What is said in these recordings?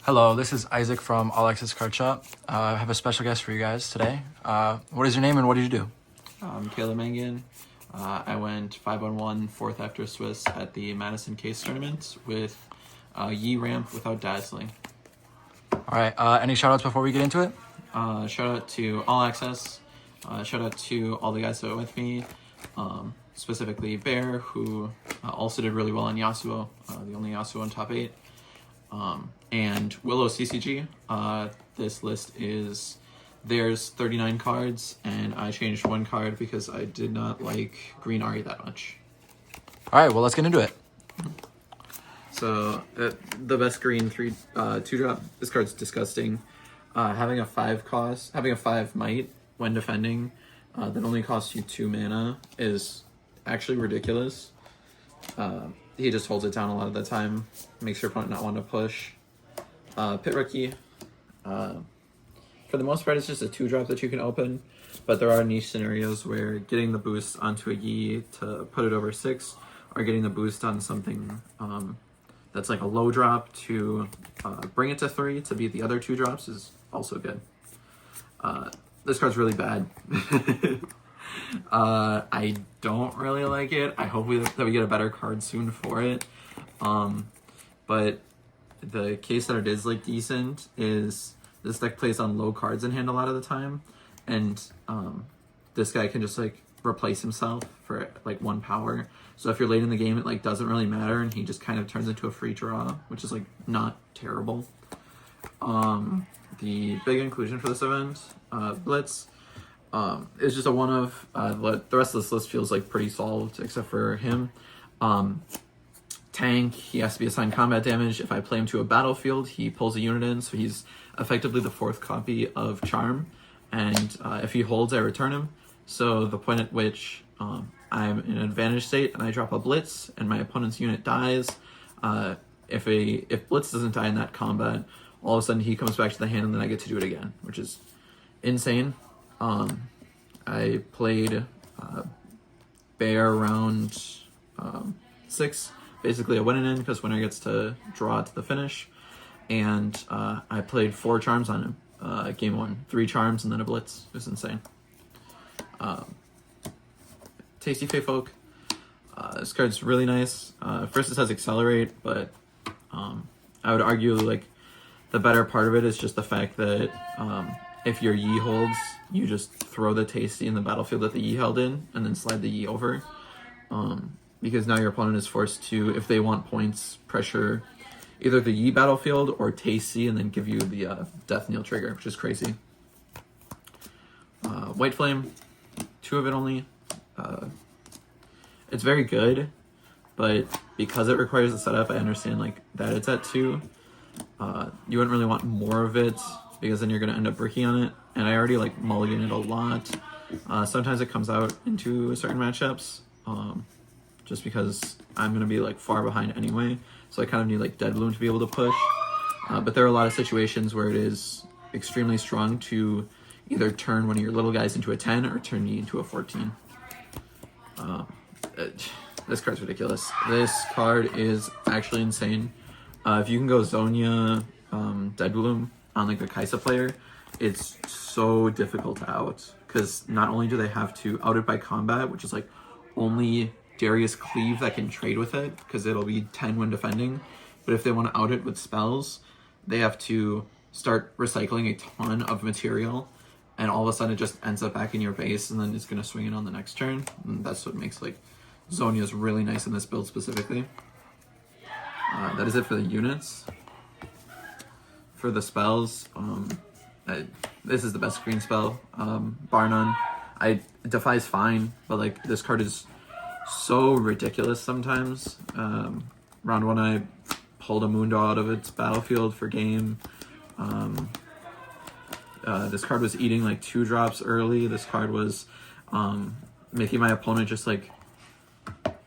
Hello, this is Isaac from All Access Card Shop. I have a special guest for you guys today. What is your name and what did you do? I'm Mangin. I went 5-on-1, fourth after Swiss at the Madison case tournament with Yi ramp without dazzling. All right, any shout outs before we get into it? Shout out to All Access. Shout out to all the guys that went with me, specifically Bear, who also did really well on Yasuo, the only Yasuo in top 8. And Willow CCG. This list is, there's 39 cards, and I changed one card because I did not like Green Ari that much. All right, well, let's get into it. So, the best green 2-drop, this card's disgusting. Having a 5 might when defending that only costs you 2 mana is actually ridiculous. He just holds it down a lot of the time, makes your opponent not want to push. Pit Rookie, for the most part, it's just a 2-drop that you can open, but there are niche scenarios where getting the boost onto a Yi to put it over 6, or getting the boost on something that's like a low drop to bring it to 3 to beat the other 2 drops is also good. This card's really bad. I don't really like it. I hope that we get a better card soon for it. But the case that it is like decent is this deck plays on low cards in hand a lot of the time, and this guy can just like replace himself for like 1 power. So if you're late in the game, it like doesn't really matter, and he just kind of turns into a free draw, which is like not terrible. The big inclusion for this event, Blitz. It's just a one of. The rest of this list feels like pretty solved except for him. Tank, he has to be assigned combat damage. If I play him to a battlefield, he pulls a unit in, so he's effectively the 4th copy of Charm. And if he holds, I return him. So the point at which I'm in an advantage state and I drop a Blitz and my opponent's unit dies, if Blitz doesn't die in that combat, all of a sudden he comes back to the hand and then I get to do it again, which is insane. I played Bear round 6. Basically, I went in because winner gets to draw to the finish, and I played 4 charms on him. Game 1, 3 charms and then a blitz. It was insane. Tasty Fey Folk. This card's really nice. First, it has Accelerate, but I would argue like the better part of it is just the fact that if your Yi holds, you just throw the Tasty in the battlefield that the Yi held in, and then slide the Yi over. Because now your opponent is forced to, if they want points, pressure either the Yi battlefield or Tasty, and then give you the Death Kneel trigger, which is crazy. White Flame, 2 of it only. It's very good, but because it requires a setup, I understand like that it's at 2. You wouldn't really want more of it, because then you're going to end up bricking on it, and I already like mulligan it a lot. Sometimes it comes out into certain matchups, just because I'm going to be like far behind anyway, so I kind of need like Dead Bloom to be able to push. But there are a lot of situations where it is extremely strong to either turn one of your little guys into a 10 or turn you into a 14. This card's ridiculous. This card is actually insane. If you can go Zonia, Dead Bloom on like a Kaisa player, it's so difficult to out, because not only do they have to out it by combat, which is like only Darius Cleave that can trade with it, because it'll be 10 when defending, but if they want to out it with spells, they have to start recycling a ton of material, and all of a sudden it just ends up back in your base, and then it's going to swing it on the next turn, and that's what makes like Zonia's really nice in this build specifically. That is it for the units. For the spells, this is the best green spell, bar none. Defy's fine, but like this card is so ridiculous sometimes. Round 1, I pulled a Mundo out of its battlefield for game. This card was eating like 2 drops early. This card was making my opponent just like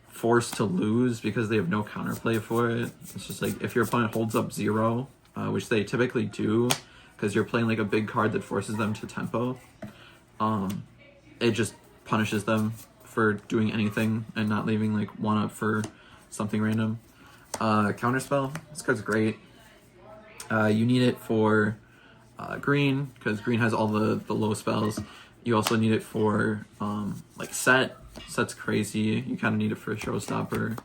forced to lose because they have no counterplay for it. It's just like if your opponent holds up 0, which they typically do, because you're playing like a big card that forces them to tempo, it just punishes them for doing anything and not leaving like 1 up for something random. Counterspell, this card's great. You need it for green, because green has all the low spells. You also need it for like set's crazy. You kind of need it for a showstopper.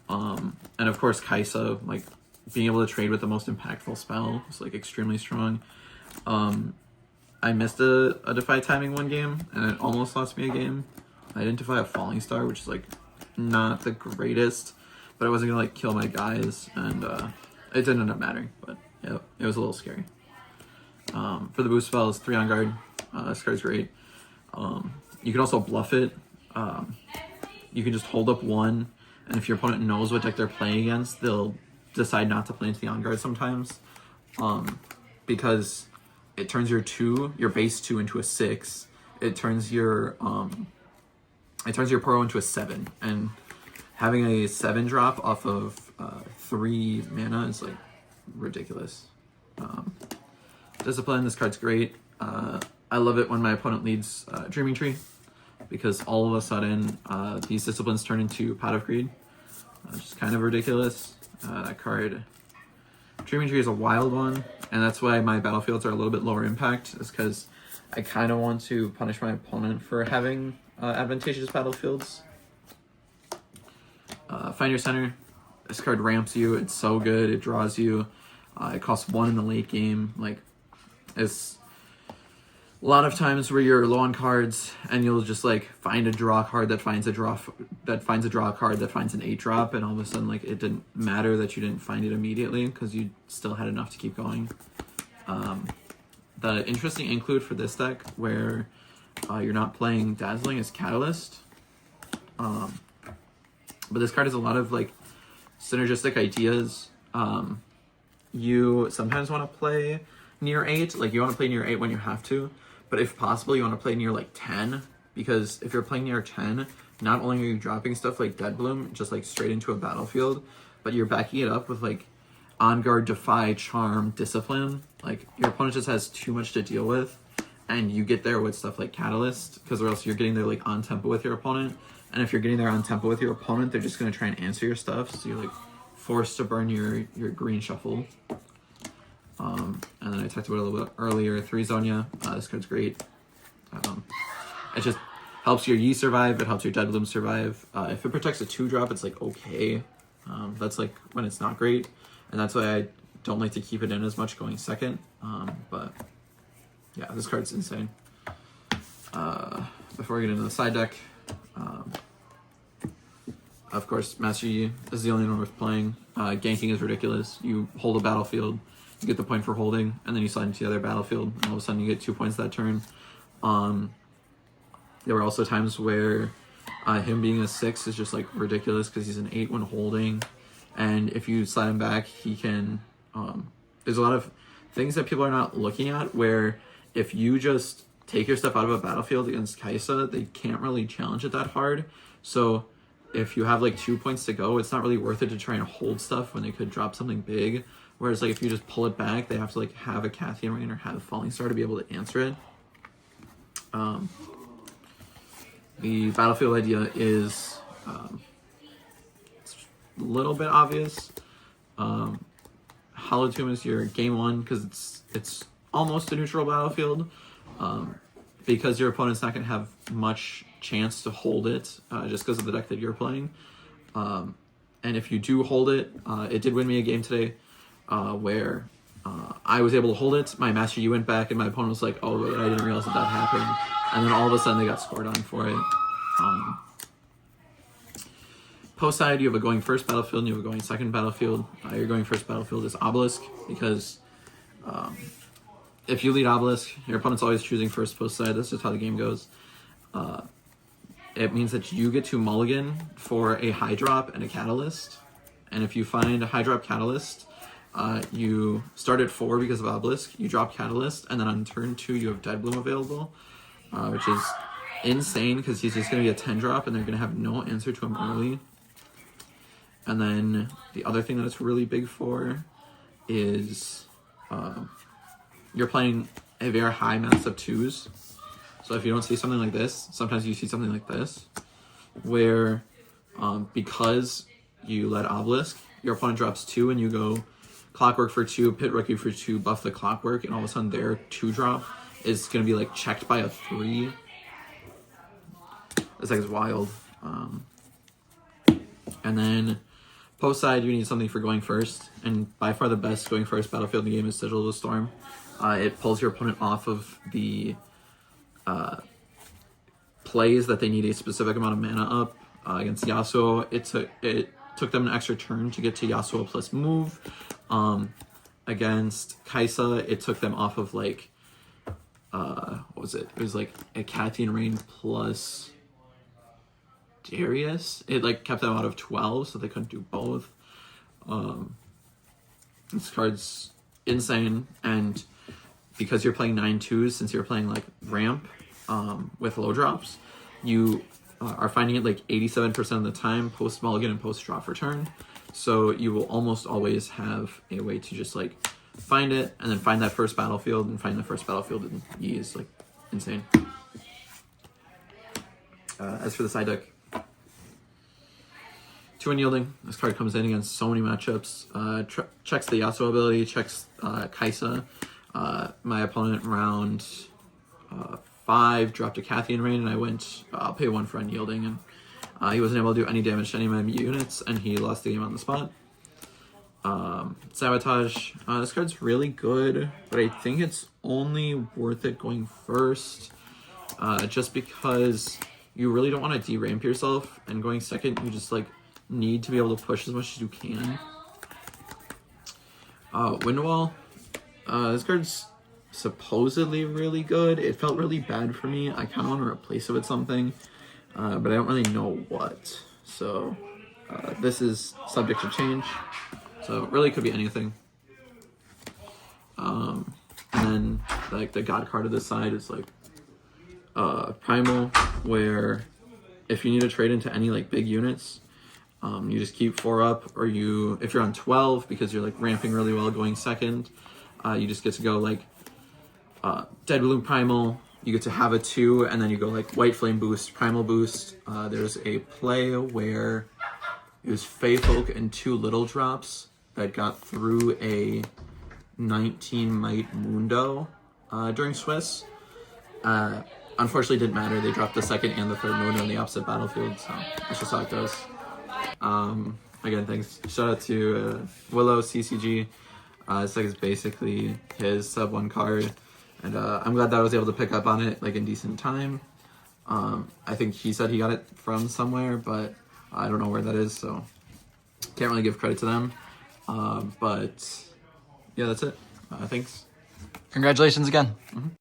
And of course Kaisa, like being able to trade with the most impactful spell is like extremely strong. I missed a Defy timing one game, and it almost lost me a game. I didn't Defy a Falling Star, which is like not the greatest, but I wasn't gonna like kill my guys, and it didn't end up mattering, but yeah, it was a little scary. For the boost spells, 3 on guard. This card's great. You can also bluff it. You can just hold up 1, and if your opponent knows what deck they're playing against, they'll decide not to play into the on guard sometimes, because it turns your base 2 into a 6. It turns your Pro into a 7, and having a 7 drop off of 3 mana is like ridiculous. Discipline, this card's great. I love it when my opponent leads Dreaming Tree, because all of a sudden these disciplines turn into Pot of Greed, which is kind of ridiculous. That card, Dreaming Tree, is a wild one, and that's why my battlefields are a little bit lower impact, is because I kind of want to punish my opponent for having advantageous battlefields. Find Your Center. This card ramps you. It's so good. It draws you. It costs 1 in the late game. Like, it's a lot of times where you're low on cards and you'll just like find a draw card that finds a draw card that finds an 8 drop, and all of a sudden like it didn't matter that you didn't find it immediately because you still had enough to keep going. The interesting include for this deck where you're not playing Dazzling is Catalyst. But this card has a lot of like synergistic ideas. You sometimes want to play near 8, like you want to play near 8 when you have to, but if possible you want to play near like 10, because if you're playing near 10, not only are you dropping stuff like Dead Bloom just like straight into a battlefield, but you're backing it up with like On Guard, Defy, Charm, Discipline. Like your opponent just has too much to deal with, and you get there with stuff like Catalyst, because or else you're getting there like on tempo with your opponent, and if you're getting there on tempo with your opponent, they're just going to try and answer your stuff, so you're like forced to burn your green shuffle. And then I talked about it a little bit earlier, 3 Zonia. This card's great. It just helps your Yi survive, it helps your Dead Bloom survive. If it protects a 2-drop, it's like okay. That's like when it's not great, and that's why I don't like to keep it in as much going second. But yeah, this card's insane. Before we get into the side deck, of course, Master Yi is the only one worth playing. Ganking is ridiculous. You hold a battlefield, you get the point for holding, and then you slide into the other battlefield, and all of a sudden you get 2 points that turn. There were also times where him being a 6 is just like ridiculous because he's an 8 when holding, and if you slide him back, he can... there's a lot of things that people are not looking at, where if you just take your stuff out of a battlefield against Kaisa, they can't really challenge it that hard. So if you have like 2 points to go, it's not really worth it to try and hold stuff when they could drop something big. Whereas like if you just pull it back, they have to like have a Cathian Rain or have a Falling Star to be able to answer it. The battlefield idea is it's a little bit obvious. Hollow Tomb is your game 1 because it's almost a neutral battlefield, because your opponent's not going to have much chance to hold it just because of the deck that you're playing. And if you do hold it, it did win me a game today where I was able to hold it. My Master Yi went back and my opponent was like, oh wait, I didn't realize that happened. And then all of a sudden they got scored on for it. Post side, you have a going first battlefield and you have a going second battlefield. Your going first battlefield is Obelisk, because if you lead Obelisk, your opponent's always choosing first post side. That's just how the game goes. It means that you get to mulligan for a high drop and a catalyst. And if you find a high drop catalyst, you start at 4 because of Obelisk, you drop Catalyst, and then on turn 2 you have Dead Bloom available, which is insane because he's just going to be a 10 drop and they're going to have no answer to him early. And then the other thing that it's really big for is you're playing a very high mass of 2s. So if you don't see something like this, sometimes you see something like this, where because you let Obelisk, your opponent drops 2 and you go Clockwork for 2, Pit Rookie for 2, buff the Clockwork, and all of a sudden their 2-drop is going to be like checked by a 3. This deck is wild. And then post-side, you need something for going first, and by far the best going first battlefield in the game is Sigil of the Storm. It pulls your opponent off of the plays that they need a specific amount of mana up. Against Yasuo, it took them an extra turn to get to Yasuo plus move. Against Kaisa, it took them off of like, what was it? It was like a Cathian Rain plus Darius. It like kept them out of 12, so they couldn't do both. This card's insane, and because you're playing 9/2s, since you're playing like ramp with low drops, you are finding it like 87% of the time post mulligan and post draw for turn. So you will almost always have a way to just like find it and then find that first battlefield, and find the first battlefield in Yi is like insane. As for the side deck, 2 unyielding. This card comes in against so many matchups. Checks the Yasuo ability, checks Kaisa. My opponent round 5 dropped a Cathian Rain, and I went, I'll pay 1 for unyielding, and he wasn't able to do any damage to any of my units, and he lost the game on the spot. Sabotage. This card's really good, but I think it's only worth it going first, just because you really don't want to de-ramp yourself, and going second, you just like need to be able to push as much as you can. Windwall. This card's supposedly really good. It felt really bad for me. I kind of want to replace it with something, but I don't really know what. So this is subject to change. So it really could be anything. And then like the god card of this side is like Primal, where if you need to trade into any like big units, you just keep 4 up, or if you're on 12 because you're like ramping really well going second, you just get to go like Dead Balloon Primal, you get to have a 2, and then you go like White Flame boost, Primal boost. There's a play where it was Fey Folk and 2 little drops that got through a 19 Might Mundo during Swiss. Unfortunately, didn't matter. They dropped the second and the third Mundo in the opposite battlefield, so that's just how it goes. Again, thanks. Shout out to Willow CCG. This deck is basically his sub 1 card, and I'm glad that I was able to pick up on it like in decent time. I think he said he got it from somewhere, but I don't know where that is, so can't really give credit to them. But yeah, that's it. Thanks. Congratulations again.